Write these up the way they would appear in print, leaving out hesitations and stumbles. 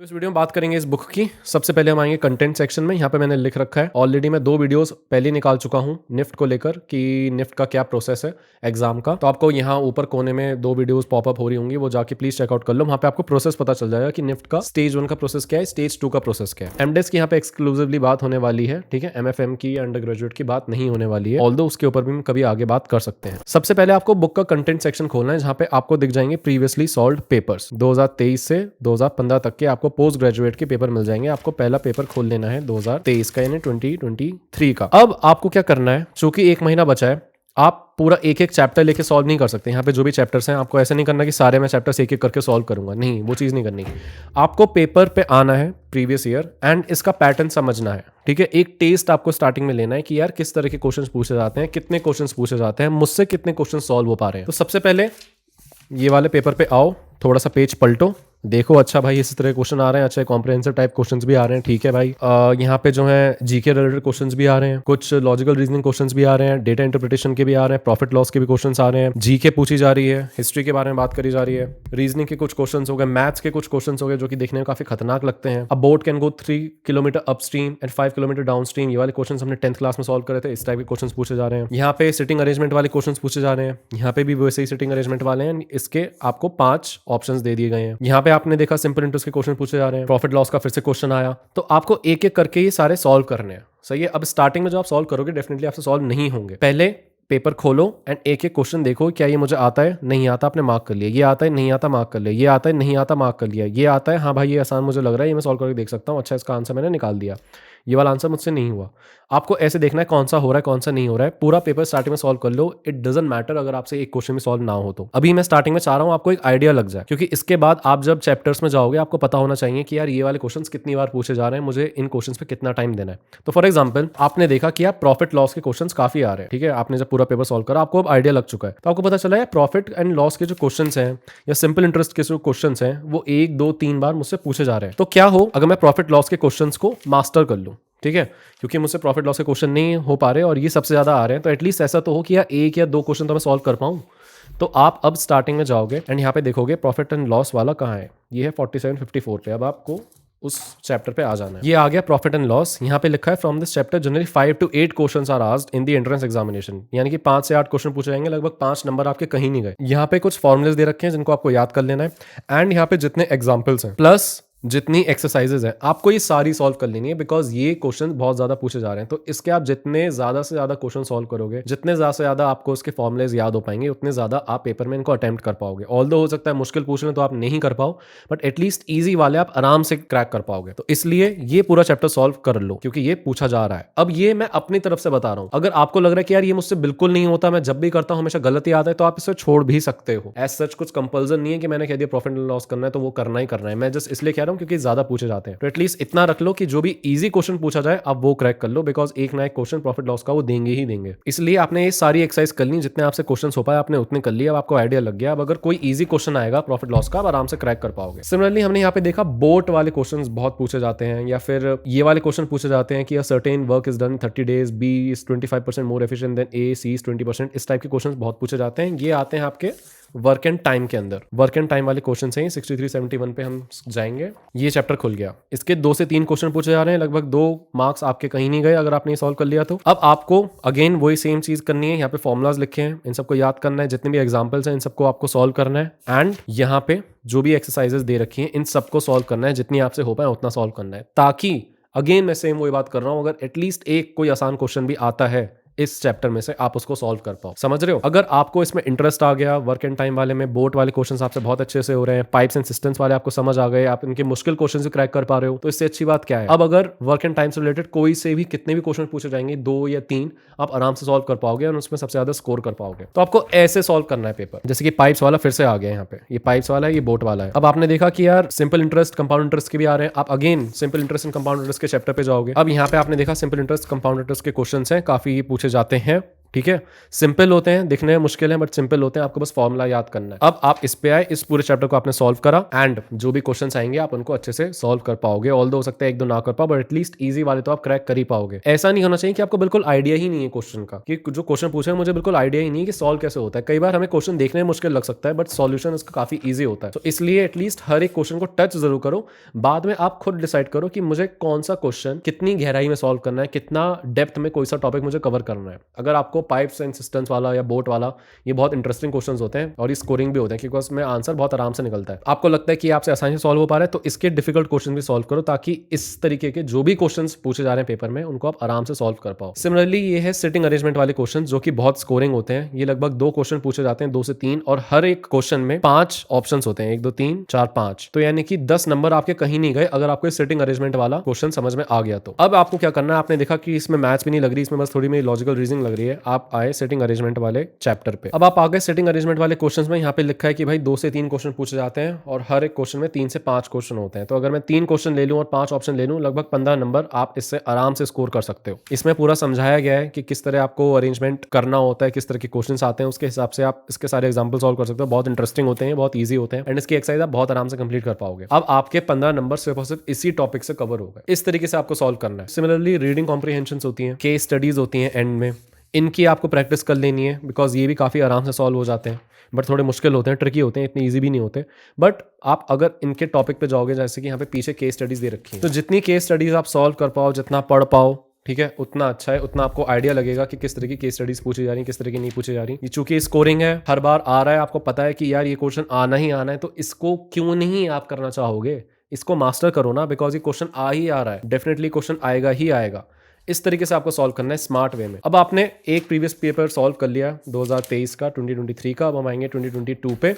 तो इस वीडियो में बात करेंगे इस बुक की। सबसे पहले हम आएंगे कंटेंट सेक्शन में। यहाँ पे मैंने लिख रखा है, ऑलरेडी मैं 2 वीडियोस पहले निकाल चुका हूँ निफ्ट को लेकर कि निफ्ट का क्या प्रोसेस है एग्जाम का। तो आपको यहाँ ऊपर कोने में 2 वीडियोस पॉपअप हो रही होंगी, वो जाके प्लीज चेकआउट कर लो। वहाँ पे आपको प्रोसेस पता चल जाएगा कि निफ्ट का स्टेज 1 का प्रोसेस क्या है, स्टेज 2 का प्रोसेस क्या है। एमडेस की यहाँ पे एक्सक्लूसिवली बात होने वाली है, ठीक है। एमएफएम की अंडर ग्रेजुएट की बात नहीं होने वाली है, ऑल्दो उसके ऊपर भी हम कभी आगे बात कर सकते हैं। सबसे पहले आपको बुक का कंटेंट सेक्शन खोलना है, जहाँ पे आपको दिख जाएंगे प्रीवियसली सॉल्व्ड पेपर्स 2023 से 2015 तक के। आपको पोस्ट ग्रेजुएट के पेपर मिल जाएंगे। आपको पहला पेपर खोल लेना है 2023 का, यानी 2023 का। अब आपको क्या करना है, चूंकि 1 महीना बचा है, आप पूरा एक एक चैप्टर लेके सॉल्व नहीं कर सकते। यहाँ पे जो भी चैप्टर्स हैं, आपको ऐसा नहीं करना कि सारे मैं चैप्टर्स एक एक करके सॉल्व करूंगा, नहीं, वो चीज़ नहीं करनी। आपको पेपर पे आना है प्रीवियस ईयर एंड इसका पैटर्न समझना है, ठीक है। एक टेस्ट आपको स्टार्टिंग में लेना है कि यार किस तरह के क्वेश्चंस पूछे जाते हैं, कितने क्वेश्चंस पूछे जाते हैं, मुझसे कितने क्वेश्चन सॉल्व हो पा रहे हैं। तो सबसे पहले ये वाले पेपर पे आओ, थोड़ा सा पेज पलटो, देखो अच्छा भाई इस तरह क्वेश्चन आ रहे हैं, अच्छा कॉम्प्रिहेंसिव टाइप क्वेश्चंस भी आ रहे हैं, ठीक है भाई। यहाँ पे जो है जीके रिलेटेड क्वेश्चंस भी आ रहे हैं, कुछ लॉजिकल रीजनिंग क्वेश्चंस भी आ रहे हैं, डेटा इंटरप्रिटेशन के भी आ रहे हैं, प्रॉफिट लॉस के भी क्वेश्चंस आ रहे हैं, जीके पूछी जा रही है, हिस्ट्री के बारे में बात करी जा रही है, रीजनिंग के कुछ क्वेश्चन हो गए, मैथ्स के कुछ क्वेश्चन हो गए जो कि देखने में काफी खतरनाक लगते हैं। अ boat can go 3 kilometre upstream and 5 kilometre downstream, ये वाले क्वेश्चन हमने 10th क्लास में सॉल्व करे थे, इस टाइप के क्वेश्चन पूछे जा रहे हैं। यहाँ पे सिटिंग अरेंजमेंट वाले क्वेश्चन पूछे जा रहे हैं, यहाँ पे भी वैसे ही सिटिंग अरेंजमेंट वाले हैं। इसके आपको 5 ऑप्शंस दे दिए गए हैं। यहाँ पे आपने देखा सिंपल इंटरेस्ट के क्वेश्चन पूछे जा रहे हैं, प्रॉफिट लॉस का फिर से क्वेश्चन आया। तो आपको एक एक करके ये सारे सॉल्व करने हैं, सही है। अब स्टार्टिंग में जो आप सॉल्व करोगे डेफिनेटली आपसे सॉल्व नहीं होंगे। पहले पेपर खोलो एंड एक एक क्वेश्चन देखो, क्या ये मुझे आता है, नहीं आता आपने मार्क कर लिया, ये आता है नहीं आता मार्क कर लिया, ये आता है नहीं आता मार्क कर लिया, ये आता है हाँ भाई ये आसान मुझे लग रहा है, ये मैं सॉल्व करके देख सकता हूँ, अच्छा इसका आंसर मैंने निकाल दिया, ये वाला आंसर मुझसे नहीं हुआ। आपको ऐसे देखना है कौन सा हो रहा है कौन सा नहीं हो रहा है। पूरा पेपर स्टार्टिंग में सॉल्व कर लो, इट डजंट मैटर अगर आपसे एक क्वेश्चन भी सॉल्व ना हो तो। अभी मैं स्टार्टिंग में चाह रहा हूँ आपको एक आइडिया लग जाए, क्योंकि इसके बाद आप जब चैप्टर्स में जाओगे आपको पता होना चाहिए कि यार ये वाले क्वेश्चंस कितनी बार पूछे जा रहे हैं, मुझे इन क्वेश्चंस पे कितना टाइम देना है। तो फॉर एग्जांपल आपने देखा कि यार प्रॉफिट लॉस के क्वेश्चंस काफी आ रहे हैं, ठीक है। आपने जब पूरा पेपर सॉल्व करा आपको अब आइडिया लग चुका है, तो आपको पता चला है प्रॉफिट एंड लॉस के जो क्वेश्चंस हैं या सिंपल इंटरेस्ट के जो क्वेश्चंस हैं वो 1 2 3 बार मुझसे पूछे जा रहे हैं। तो क्या हो अगर मैं प्रॉफिट लॉस के क्वेश्चंस को मास्टर कर लूँ, ठीक है, क्योंकि मुझसे प्रॉफिट लॉस के क्वेश्चन नहीं हो पा रहे और ये सबसे ज्यादा आ रहे हैं, तो एटलीस्ट ऐसा तो हो कि यार 1 या 2 क्वेश्चन तो मैं सॉल्व कर पाऊं। तो आप अब स्टार्टिंग में जाओगे एंड यहाँ पे देखोगे प्रॉफिट एंड लॉस वाला कहाँ है, ये है 4754 पे। अब आपको उस चैप्टर पे आ जाना है। ये आ गया प्रॉफिट एंड लॉस। यहाँ पे लिखा है from this chapter generally 5 to 8 questions are asked in the entrance examination, यानी कि 5 से 8 क्वेश्चन पूछे जाएंगे, लगभग 5 नंबर आपके कहीं नहीं गए। यहाँ पे कुछ फॉर्मुलेस दे रखे हैं जिनको आपको याद कर लेना है एंड यहाँ पे जितने एग्जाम्पल्स हैं प्लस जितनी एक्सरसाइजेज हैं आपको ये सारी सॉल्व कर लेनी है, बिकॉज ये क्वेश्चन बहुत ज्यादा पूछे जा रहे हैं। तो इसके आप जितने ज्यादा से ज्यादा क्वेश्चन सॉल्व करोगे, जितने ज्यादा से ज्यादा आपको उसके फॉर्मुलेज याद हो पाएंगे, उतने ज्यादा आप पेपर में इनको अटेम्प्ट कर पाओगे। ऑल्दो हो सकता है मुश्किल पूछ रहे तो आप नहीं कर पाओ, बट एटलीस्ट ईजी वाले आप आराम से क्रैक कर पाओगे। तो इसलिए ये पूरा चैप्टर सॉल्व कर लो, क्योंकि ये पूछा जा रहा है। अब ये मैं अपनी तरफ से बता रहा हूं, अगर आपको लग रहा है कि यार ये मुझसे बिल्कुल नहीं होता, मैं जब भी करता हूं हमेशा गलत ही आता है, तो आप इसे छोड़ भी सकते हो। एज सच कुछ कंपल्सन नहीं है कि मैंने कह दिया प्रॉफिट एंड लॉस करना है तो वो करना ही करना है। मैं जस्ट इसलिए कह रहा हूं क्योंकि ज्यादा पूछे जाते हैं। तो एटलीस्ट इतना रख लो कि जो भी इजी क्वेश्चन पूछा जाए आप वो क्रैक कर लो, बिकॉज एक ना एक क्वेश्चन प्रॉफिट लॉस का वो देंगे ही देंगे। इसलिए आपने ये सारी एक्सरसाइज कर ली, जितने आपसे क्वेश्चन हो पाए आपने उतने कर लिए। अब आपको आइडिया लग गया, अब अगर कोई इजी क्वेश्चन आएगा प्रॉफिट लॉस का आप आराम से क्रैक कर पाओगे। सिमिलरली हमने यहाँ पे देखा बोट वाले क्वेश्चन बहुत पूछे जाते हैं, या फिर ये वाले क्वेश्चन पूछे जाते हैं कि certain work is done 30 days, B is 25% more efficient than A, C is 20%। इस टाइप के क्वेश्चन बहुत पूछे जाते हैं। ये आते हैं आपके वर्क एंड टाइम के अंदर। वर्क एंड टाइम वाले क्वेश्चन हैं 6371 पे हम जाएंगे। ये चैप्टर खुल गया। इसके 2 से 3 क्वेश्चन पूछे जा रहे हैं, लगभग 2 मार्क्स आपके कहीं नहीं गए अगर आपने ये सॉल्व कर लिया तो। अब आपको अगेन वही सेम चीज करनी है। यहाँ पे फॉर्मुलाज लिखे हैं, इन सबको याद करना है, जितने भी एग्जाम्पल्स हैं इन सबको आपको सॉल्व करना है एंड यहाँ पे जो भी एक्सरसाइजेस दे रखी हैं इन सबको सॉल्व करना है, जितनी आपसे हो पाए उतना सॉल्व करना है, ताकि अगेन मैं सेम वही बात कर रहा हूँ, अगर एटलीस्ट एक कोई आसान क्वेश्चन भी आता है इस चैप्टर में से आप उसको सॉल्व कर पाओ। समझ रहे हो? अगर आपको इसमें इंटरेस्ट आ गया, वर्क एंड टाइम वाले में बोट वाले क्वेश्चंस आपसे बहुत अच्छे से हो रहे हैं, पाइप्स एंड सिस्टम्स वाले आपको समझ आ गए, आप इनके मुश्किल क्वेश्चंस भी क्रैक कर पा रहे हो, तो इससे अच्छी बात क्या है। अब अगर वर्क एंड टाइम से रिलेटेड कोई से भी कितने भी क्वेश्चन पूछे जाएंगे, 2 या 3 आप आराम से सॉल्व कर पाओगे और उसमें सबसे ज्यादा स्कोर कर पाओगे। तो आपको ऐसे सॉल्व करना है पेपर। जैसे कि पाइप्स वाला फिर से आ गया यहाँ पे, ये पाइप्स वाला है, ये बोट वाला है। अब आपने देखा कि यार सिंपल इंटरेस्ट कंपाउंड इंटरेस्ट के भी आ रहे हैं, आप again simple interest and compound interest के चैप्टर पे जाओगे। अब यहाँ पे आपने देखा सिंपल इंटरेस्ट कंपाउंड इंटरेस्ट के क्वेश्चन हैं, काफी पूछे जाते हैं ठीक है, सिंपल होते हैं, दिखने में मुश्किल है बट सिंपल होते हैं, आपको बस फॉर्मूला याद करना है। अब आप इस पे आए, इस पूरे चैप्टर को आपने सॉल्व करा एंड जो भी क्वेश्चंस आएंगे आप उनको अच्छे से सॉल्व कर पाओगे। ऑल्दो हो सकता है एक दो ना कर पाओ बट एटलीस्ट इजी वाले तो आप क्रैक कर ही पाओगे। ऐसा नहीं होना चाहिए कि आपको बिल्कुल आइडिया ही नहीं है क्वेश्चन का, कि जो क्वेश्चन पूछे मुझे बिल्कुल आइडिया ही नहीं है कि सॉल्व कैसे होता है। कई बार हमें क्वेश्चन देखने में मुश्किल लग सकता है बट सॉल्यूशन इसका काफी ईजी होता है। तो इसलिए एटलीस्ट हर एक क्वेश्चन को टच जरूर करो, बाद में आप खुद डिसाइड करो कि मुझे कौन सा क्वेश्चन कितनी गहराई में सॉल्व करना है, कितना डेप्थ में कोई सा टॉपिक मुझे कवर करना है। अगर आपको पाइप्स एंड सिस्टम्स वाला या बोट वाला, ये बहुत इंटरेस्टिंग क्वेश्चंस होते हैं और ये स्कोरिंग भी होते हैं क्योंकि उसमें आंसर बहुत आराम से निकलता है। आपको लगता है कि आपसे आसानी से सॉल्व हो पा रहा है तो इसके डिफिकल्ट क्वेश्चन भी सॉल्व करो, ताकि इस तरीके के जो भी क्वेश्चंस पूछे जा रहे हैं पेपर में उनको आप आराम से सॉल्व कर पाओ। सिमिलरली ये है सिटिंग अरेंजमेंट वाले क्वेश्चन, जो कि बहुत स्कोरिंग होते हैं। ये लगभग 2 क्वेश्चन पूछे जाते हैं, 2 से 3, और हर एक क्वेश्चन में 5 ऑप्शन होते हैं, 1 2 3 4 5, तो यानी कि 10 नंबर आपके कहीं नहीं गए अगर आपको सिटिंग अरेंजमेंट वाला क्वेश्चन समझ में आ गया तो। अब आपको क्या करना है, आपने देखा कि इसमें मैथ्स भी नहीं लग रही, इसमें बस थोड़ी मेरी लॉजिकल रीजनिंग लग रही है। आप आए सिटिंग अरेंजमेंट वाले चैप्टर पे। अब आप आगे सिटिंग अरेंजमेंट वाले क्वेश्चंस में यहाँ पे लिखा है कि भाई 2 से 3 क्वेश्चन पूछे जाते हैं और हर एक क्वेश्चन में 3 से 5 क्वेश्चन होते हैं। तो अगर मैं 3 क्वेश्चन ले लूँ और 5 ऑप्शन ले लूँ, लगभग 15 नंबर आप इससे आराम से स्कोर कर सकते हो। इसमें पूरा समझाया गया है कि किस तरह आपको अरेंजमेंट करना होता है, किस तरह के क्वेश्चन आते हैं, उसके हिसाब से आप इसके सारे एग्जाम्पल सॉल्व कर सकते हो। बहुत इंटरेस्टिंग होते हैं, बहुत ईजी होते हैं एंड इसकी एक्सरसाइज आप बहुत आराम से कंप्लीट कर पाओगे। अब आपके 15 नंबर सिर्फ और सिर्फ इसी टॉपिक से कवर हो गए। इस तरीके से आपको सॉल्व करना है। सिमिलरली रीडिंग कॉम्प्रिहेंशन होती है, केस स्टडीज होती हैं एंड में, इनकी आपको प्रैक्टिस कर लेनी है बिकॉज ये भी काफ़ी आराम से सॉल्व हो जाते हैं बट थोड़े मुश्किल होते हैं, ट्रिकी होते हैं, इतने इजी भी नहीं होते। बट आप अगर इनके टॉपिक पे जाओगे, जैसे कि यहाँ पे पीछे केस स्टडीज दे रखी है, तो जितनी केस स्टडीज आप सॉल्व कर पाओ, जितना पढ़ पाओ, ठीक है, उतना अच्छा है, उतना आपको आइडिया लगेगा कि किस तरह की केस स्टडीज पूछी जा रही है, किस तरह की नहीं पूछी जा रही। ये चूंकि स्कोरिंग है, हर बार आ रहा है, आपको पता है कि यार ये क्वेश्चन आना ही आना है, तो इसको क्यों नहीं आप करना चाहोगे, इसको मास्टर करो ना, बिकॉज ये क्वेश्चन आ ही आ रहा है, डेफिनेटली क्वेश्चन आएगा ही आएगा। इस तरीके से आपको सॉल्व करना है स्मार्ट वे में। अब आपने एक प्रीवियस पेपर सॉल्व कर लिया 2023 का, 2023 का। अब हम आएंगे 2022 पे,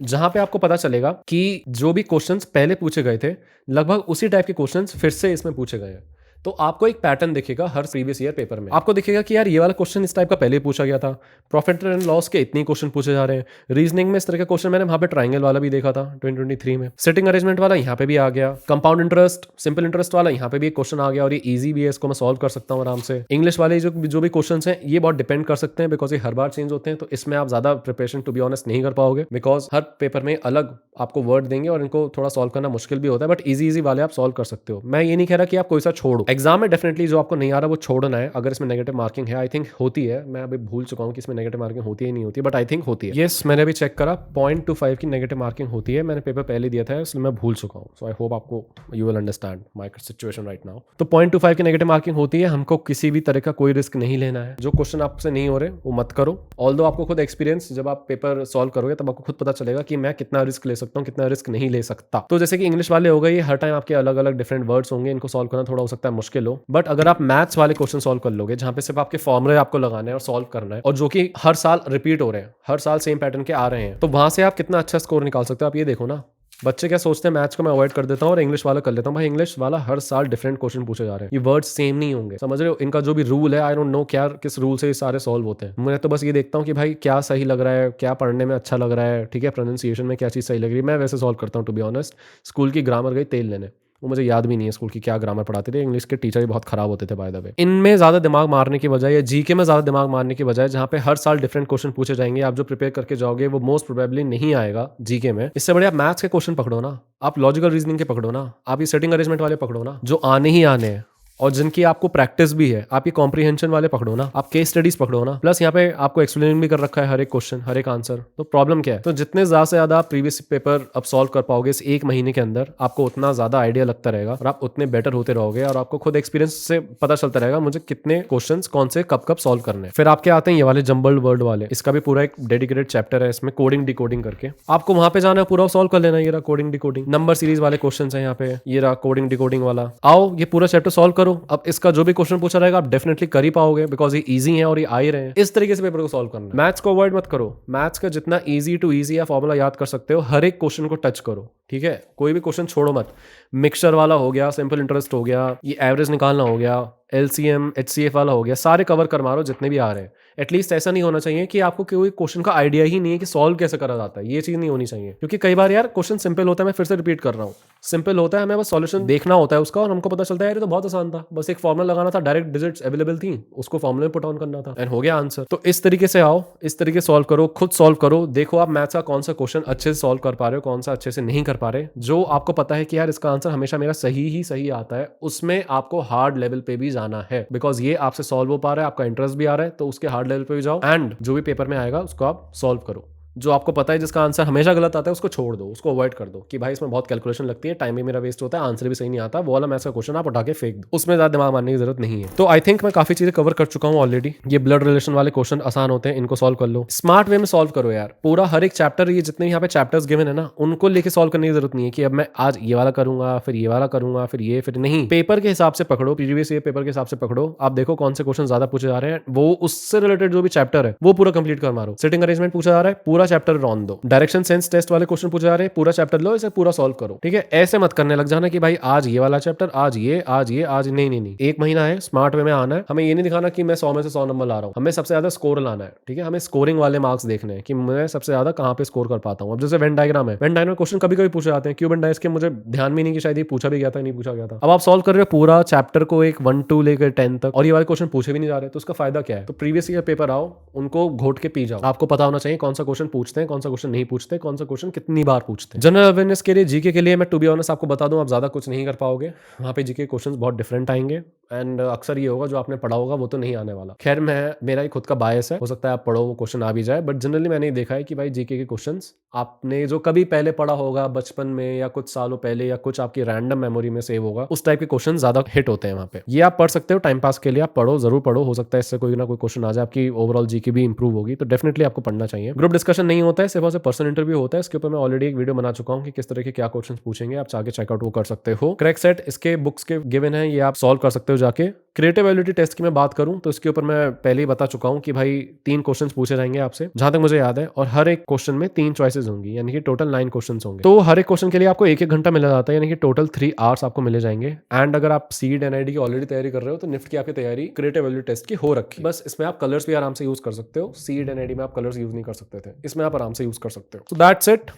जहां पे आपको पता चलेगा कि जो भी क्वेश्चंस पहले पूछे गए थे लगभग उसी टाइप के क्वेश्चंस फिर से इसमें पूछे गए हैं। तो आपको एक पैटर्न दिखेगा हर प्रीवियस ईयर पेपर में। आपको दिखेगा कि यार ये वाला क्वेश्चन इस टाइप का पहले पूछा गया था, प्रॉफिट एंड लॉस के इतने क्वेश्चन पूछे जा रहे हैं, रीजनिंग में इस तरह का क्वेश्चन मैंने वहां पे ट्राइंगल वाला भी देखा था 2023 में, सिटिंग अरेंजमेंट वाला यहाँ पे भी आ गया, कंपाउंड इंटरेस्ट, सिंपल इंटरेस्ट वाला यहाँ पे भी एक क्वेश्चन आ गया और ये ईजी भी है, इसको मैं सॉल्व कर सकता हूँ आराम से। इंग्लिश वाले जो भी क्वेश्चन हैं ये बहुत डिपेंड कर सकते हैं बिकॉज ये हर बार चेंज होते हैं, तो इसमें आप ज्यादा प्रिपरेशन टू बी ऑनेस्ट नहीं कर पाओगे बिकॉज हर पेपर में अलग आपको वर्ड देंगे और इनको थोड़ा सॉल्व करना मुश्किल भी होता है, बट इजी वाले आप सॉल्व कर सकते हो। मैं ये नहीं कह रहा कि आप कोई सा छोड़ो, एग्जाम में डेफिनेटली जो आपको नहीं आ रहा वो छोड़ना है। अगर इसमें नेगेटिव मार्किंग है, आई थिंक होती है, मैं अभी भूल चुका हूँ कि इसमें नेगेटिव मार्किंग होती है नहीं होती, बट आई थिंक होती है। यस, मैंने अभी चेक करा 0.25 की नेगेटिव मार्किंग होती है, मैंने पेपर पहले दिया था इसलिए मैं भूल चुका हूँ। सो आई होप आपको you will understand my situation right now. तो 0.25 की नेगेटिव मार्किंग होती है, हमको किसी भी तरह का कोई रिस्क नहीं लेना है। जो क्वेश्चन आपसे नहीं हो रहे वो मत करो, ऑल्दो आपको खुद एक्सपीरियंस, जब आप पेपर सॉल्व करोगे तब आपको खुद पता चलेगा कि मैं कितना रिस्क ले सकता हूँ, कितना रिस्क नहीं ले सकता। तो जैसे कि इंग्लिश वाले हो गए, हर टाइम आपके अलग अलग डिफरेंट वर्ड्स होंगे, इनको सॉल्व करना थोड़ा हो सकता है मुश्किल हो, बट अगर आप मैथ्स वाले क्वेश्चन सॉल्व कर लोगे जहां पे सिर्फ आपके फॉर्मूले आपको लगाने हैं और सॉल्व करना है, और जो कि हर साल रिपीट हो रहे हैं, हर साल सेम पैटर्न के आ रहे हैं, तो वहां से आप कितना अच्छा स्कोर निकाल सकते हो। आप ये देखो ना, बच्चे क्या सोचते हैं, मैथ्स को मैं अवॉइड कर देता हूँ और इंग्लिश वाला कर लेता हूँ। भाई इंग्लिश वाला हर साल डिफरेंट क्वेश्चन पूछे जा रहे हैं, ये वर्ड्स सेम नहीं होंगे, समझ रहे हो। इनका जो भी रूल है, आई डोंट नो क्या किस रूल से ये सारे सॉल्व होते हैं। मैं तो बस ये देखता हूँ कि भाई क्या सही लग रहा है, क्या पढ़ने में अच्छा लग रहा है, ठीक है, प्रोनाउंसिएशन में क्या चीज़ सही लग रही है, मैं वैसे सॉल्व करता हूँ टू बी ऑनेस्ट। स्कूल की ग्रामर गई तेल लेने, वो मुझे याद भी नहीं है स्कूल की क्या ग्रामर पढ़ाते थे, इंग्लिश के टीचर भी बहुत खराब होते थे बाय द वे। इनमें ज्यादा दिमाग मारने की बजाय या जीके में ज्यादा दिमाग मारने की बजाय, जहां पे हर साल डिफरेंट क्वेश्चन पूछे जाएंगे, आप जो प्रिपेयर करके जाओगे वो मोस्ट प्रोबेबली नहीं आएगा जीके में। इससे बड़े आप मैथ्स के क्वेश्चन पकड़ो ना, आप लॉजिकल रीजनिंग के पकड़ो ना, आप ये सेटिंग अरेंजमेंट वाले पकड़ो ना, जो आने ही आने हैं और जिनकी आपको प्रैक्टिस भी है। आप ये कॉम्प्रिहेंशन वाले पकड़ो ना, आप केस स्टडीज पकड़ो ना, प्लस यहाँ पे आपको एक्सप्लेन भी कर रखा है हर एक क्वेश्चन, हर एक आंसर। तो प्रॉब्लम क्या है, तो जितने ज्यादा से ज्यादा आप प्रीवियस पेपर अब सॉल्व कर पाओगे इस 1 महीने के अंदर, आपको उतना ज्यादा आइडिया लगता रहेगा और आप उतने बेटर होते रहोगे और आपको खुद एक्सपीरियंस से पता चलता रहेगा मुझे कितने क्वेश्चन कौन से कब कब सॉल्व करने हैं। फिर आपके आते हैं ये वाले जम्बल्ड वर्ड वाले, इसका भी पूरा एक डेडिकेटेड चैप्टर है, इसमें कोडिंग डिकोडिंग करके आपको वहां पे जाना है, पूरा सॉल्व कर लेना। ये रहा कोडिंग डिकोडिंग, नंबर सीरीज वाले क्वेश्चन है यहाँ पे, ये रहा कोडिंग डिकोडिंग वाला। आओ ये पूरा चैप्टर सॉल्व करो। अब इसका जो भी क्वेश्चन पूछा रहेगा आप डेफिनेटली कर ही पाओगे बिकॉज ये इजी है और ये आ ही रहे हैं। इस तरीके से पेपर को सॉल्व करना है। मैथ्स को अवॉइड मत करो, मैथ्स का जितना इजी टू इजी या फॉर्मूला याद कर सकते हो हर एक क्वेश्चन को टच करो, ठीक है, कोई भी क्वेश्चन छोड़ो मत। मिक्सचर वाला हो गया, सिंपल इंटरेस्ट हो गया, ये एवरेज निकालना हो गया, एलसीएम एचसीएफ वाला हो गया, सारे कवर कर मारो जितने भी आ रहे हैं। एटलीस्ट ऐसा नहीं होना चाहिए कि आपको कोई क्वेश्चन का आइडिया ही नहीं है कि सॉल्व कैसे करा जाता है, ये चीज़ नहीं होनी चाहिए। क्योंकि कई बार यार क्वेश्चन सिंपल होता है, मैं फिर से रिपीट कर रहा हूँ, सिंपल होता है, हमें बस सॉल्यूशन देखना होता है उसका और हमको पता चलता है यार ये तो बहुत आसान था, बस एक फॉर्मूला लगाना था, डायरेक्ट डिजिट्स अवेलेबल थी, उसको फॉर्मूले में पुट ऑन करना था एंड हो गया आंसर। तो इस तरीके से आओ, इस तरीके सॉल्व करो, खुद सॉल्व करो, देखो आप मैथ्स का कौन सा क्वेश्चन अच्छे से सॉल्व कर पा रहे हो, कौन सा अच्छे से नहीं कर पा रहे। जो आपको पता है कि यार इसका आंसर हमेशा मेरा सही ही सही आता है, उसमें आपको हार्ड लेवल पे भी जाना है, बिकॉज ये आपसे सॉल्व हो पा रहा है, आपका इंटरेस्ट भी आ रहा है, तो उसके हार्ड लेवल पे भी जाओ एंड जो भी पेपर में आएगा उसको आप सॉल्व करो। जो आपको पता है जिसका आंसर हमेशा गलत आता है उसको छोड़ दो, उसको अवॉइड कर दो कि भाई इसमें बहुत कैलकुलेशन लगती है, टाइम भी मेरा वेस्ट होता है, आंसर भी सही नहीं आता, वो वाला मैथ्स का क्वेश्चन आप उठा के फेंक दो, उसमें ज्यादा दिमाग मारने की जरूरत नहीं है। तो आई थिंक मैं काफी चीजें कवर कर चुका हूँ ऑलरेडी। ये ब्लड रिलेशन वाले क्वेश्चन आसान होते हैं, इनको सॉल्व कर लो, स्मार्ट वे में सॉल्व करो यार। पूरा हर एक चैप्टर, ये जितने यहाँ पे चैप्टर्स गिवन है ना, उनको लेके सॉल्व करने की जरूरत नहीं है कि अब मैं आज ये वाला करूंगा, फिर ये वाला करूंगा, फिर ये, फिर नहीं। पेपर के हिसाब से पकड़ो, प्रीवियस ईयर पेपर के हिसाब से पकड़ो, आप देखो कौन से क्वेश्चन ज्यादा पूछे जा रहे हैं, वो उससे रिलेटेड जो भी चैप्टर है वो पूरा कंप्लीट कर मारो। सिटिंग अरेंजमेंट पूछा जा रहा है, पूरा चैप्टर रॉन दो। डायरेक्शन सेंस टेस्ट वाले क्वेश्चन पूछे जा रहे हैं, पूरा चैप्टर लो, इसे पूरा सॉल्व करो। ठीक है, ऐसे मत करने लग जाना कि भाई आज ये वाला चैप्टर, आज ये, आज ये, आज नहीं नहीं नहीं। एक महीना है, स्मार्ट वे में आना है। हमें ये नहीं दिखाना कि मैं 100 में से 100 नंबर ला रहा हूँ, हमें सबसे ज्यादा स्कोर लाना है। ठीक है, हमें स्कोरिंग वाले मार्क्स देखने हैं कि मैं सबसे ज्यादा कहाँ पे स्कोर कर पाता हूँ। अब जैसे वेन डायग्राम है, वेन डायग्राम क्वेश्चन कभी कभी पूछे जाते हैं, क्यूब एंड डाइस के मुझे ध्यान भी नहीं कि शायद ये पूछा भी गया था, नहीं पूछा गया था। अब आप सॉल्व कर रहे हो पूरा चैप्टर को, एक 1 2 लेकर 10 तक, और ये वाले क्वेश्चन पूछे भी नहीं जा रहे, तो उसका फायदा क्या है? तो प्रीवियस ईयर पेपर आओ, उनको घोट के पी जाओ। आपको पता होना चाहिए कौन सा क्वेश्चन पूछते हैं, कौन सा क्वेश्चन नहीं पूछते, कौन सा क्वेश्चन कितनी बार पूछते हैं। जनरल अवेयरनेस के लिए, जीके के लिए मैं टू बी ऑनेस्ट आपको बता दूं, आप ज्यादा कुछ नहीं कर पाओगे वहाँ पे। जीके क्वेश्चंस बहुत डिफरेंट आएंगे एंड अक्सर ये होगा जो आपने पढ़ा होगा वो तो नहीं आने वाला। खैर मेरा ही खुद का बायस है, हो सकता है आप पढ़ो वो क्वेश्चन आ भी जाए, बट जनरली मैंने देखा है कि भाई जीके के क्वेश्चंस आपने जो कभी पहले पढ़ा होगा बचपन में या कुछ सालों पहले, या कुछ आपकी रैंडम मेमोरी में सेव होगा, उस टाइप के क्वेश्चन ज्यादा हिट होते हैं वहाँ पे। ये आप पढ़ सकते हो टाइम पास के लिए, आप पढ़ो, जरूर पढ़ो, हो सकता है इससे कोई ना कोई क्वेश्चन आ जाए, आपकी ओवरऑल जीके भी इंप्रूव होगी, तो डेफिनेटली आपको पढ़ना चाहिए। ग्रुप डिस्कशन नहीं होता है, सिर्फ और सिर्फ पर्सनल इंटरव्यू होता है। इसके ऊपर मैं ऑलरेडी एक वीडियो बना चुका हूँ कि किस तरह के क्या क्वेश्चन पूछेंगे, आप जाके चेकआउट वो कर सकते हो। क्रैक सेट इसके बुक्स के गिवन है, ये आप सॉल्व कर सकते हो जाके। क्रिएटिव एबिलिटी टेस्ट की मैं बात करूं तो इसके ऊपर मैं पहले ही बता चुका हूं कि भाई 3 क्वेश्चंस पूछे जाएंगे आपसे, जहां तक मुझे याद है, और हर एक क्वेश्चन में 3 चॉइसेस होंगी, यानी कि टोटल 9 क्वेश्चंस होंगे। तो हर एक क्वेश्चन के लिए आपको 1-1 घंटा मिला जाता है, यानी कि टोटल 3 आवर्स आपको मिले जाएंगे। एंड अगर आप सीड एनआईडी की ऑलरेडी तैयारी कर रहे हो तो निफ्ट की आपकी तैयारी क्रिएटिव एबिलिटी टेस्ट की हो रखी। बस इसमें आप कलर्स भी आराम से यूज कर सकते हो, सीड एनआईडी में आप कलर्स यूज नहीं कर सकते थे, इसमें आप आराम से यूज कर सकते हो। So that's it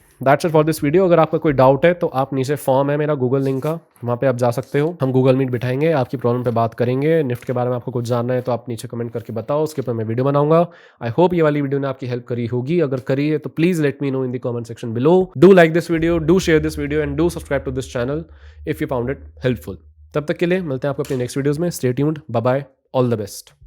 for this video. अगर आपका कोई डाउट है तो आप नीचे फॉर्म है मेरा गूगल लिंक का, वहाँ पे आप जा सकते हो, हम गूगल मीट बिठाएंगे, आपकी प्रॉब्लम पे बात करेंगे। निफ्ट के बारे में आपको कुछ जानना है तो आप नीचे कमेंट करके बताओ, उसके ऊपर मैं वीडियो बनाऊंगा। आई होप ये वाली वीडियो ने आपकी हेल्प करी होगी, अगर करी है तो please let me know in the comment section below. Do like this video, do share this video and do subscribe to this channel if you found it helpful. तब तक के लिए मिलते हैं आपको अपने नेक्स्ट वीडियोज में। Stay tuned, bye bye, all the best.